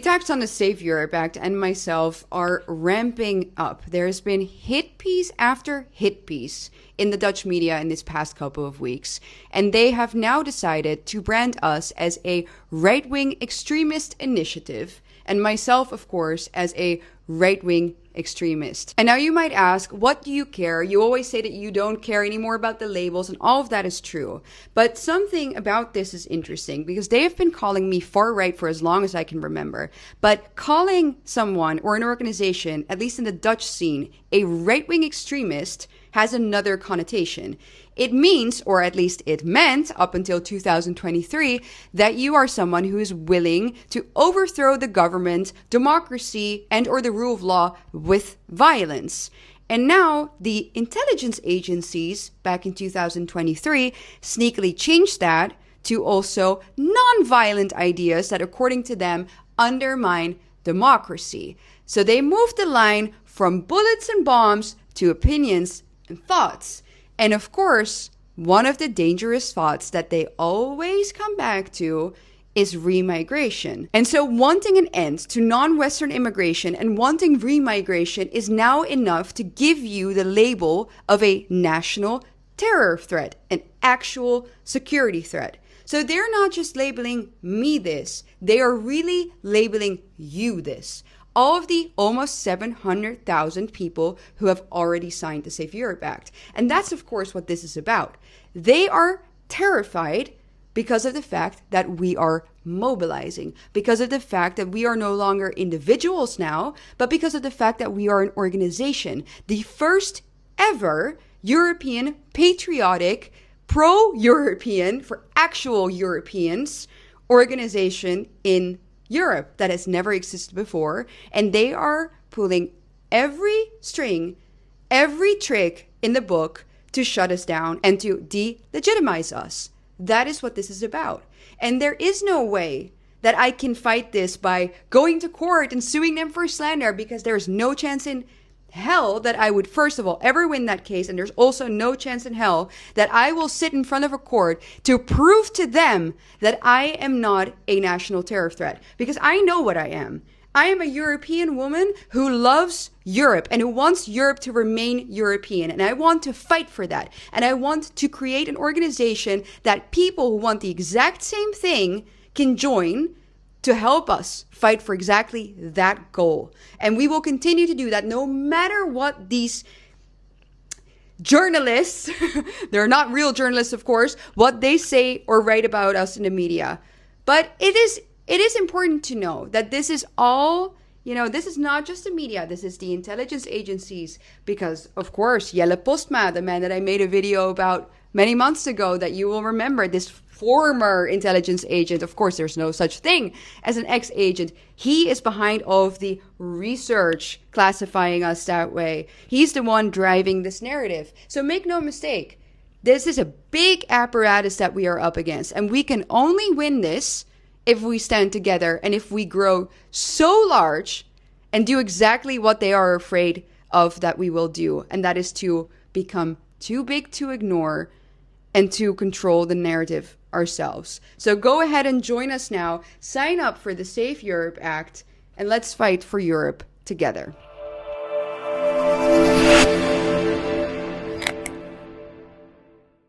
Attacks on the Safe Europe Act and myself are ramping up. There's been hit piece after hit piece in the Dutch media in this past couple of weeks, and they have now decided to brand us as a right-wing extremist initiative, and myself, of course, as a right-wing extremist. And now you might ask, what do you care? You always say that you don't care anymore about the labels, and all of that is true. But something about this is interesting, because they have been calling me far right for as long as I can remember. But calling someone or an organization, at least in the Dutch scene, a right-wing extremist has another connotation. It means, or at least it meant up until 2023, that you are someone who is willing to overthrow the government, democracy, and or the rule of law with violence. And now the intelligence agencies back in 2023 sneakily changed that to also non-violent ideas that, according to them, undermine democracy. So they moved the line from bullets and bombs to opinions and thoughts. And of course, one of the dangerous thoughts that they always come back to is remigration. And so wanting an end to non-Western immigration and wanting remigration is now enough to give you the label of a national terror threat, an actual security threat. So they're not just labeling me this, they are really labeling you this. All of the almost 700,000 people who have already signed the Safe Europe Act. And that's, of course, what this is about. They are terrified because of the fact that we are mobilizing, because of the fact that we are no longer individuals now, but because of the fact that we are an organization. The first ever European patriotic, pro-European, for actual Europeans, organization in Europe that has never existed before, and they are pulling every string, every trick in the book to shut us down and to delegitimize us. That is what this is about. And there is no way that I can fight this by going to court and suing them for slander, because there's no chance in hell that I would, first of all, ever win that case. And there's also no chance in hell that I will sit in front of a court to prove to them that I am not a national terror threat, because I know what I am. I am a European woman who loves Europe and who wants Europe to remain European. And I want to fight for that. And I want to create an organization that people who want the exact same thing can join to help us fight for exactly that goal. And we will continue to do that no matter what these journalists, they're not real journalists, of course, what they say or write about us in the media. But it is important to know that this is all, this is not just the media, this is the intelligence agencies. Because, of course, Jelle Postma, the man that I made a video about many months ago that you will remember, this former intelligence agent, of course, there's no such thing as an ex-agent. He is behind all of the research classifying us that way. He's the one driving this narrative. So make no mistake, this is a big apparatus that we are up against. And we can only win this if we stand together and if we grow so large and do exactly what they are afraid of that we will do. And that is to become too big to ignore and to control the narrative ourselves. So go ahead and join us now. Sign up for the Safe Europe Act, and let's fight for Europe together.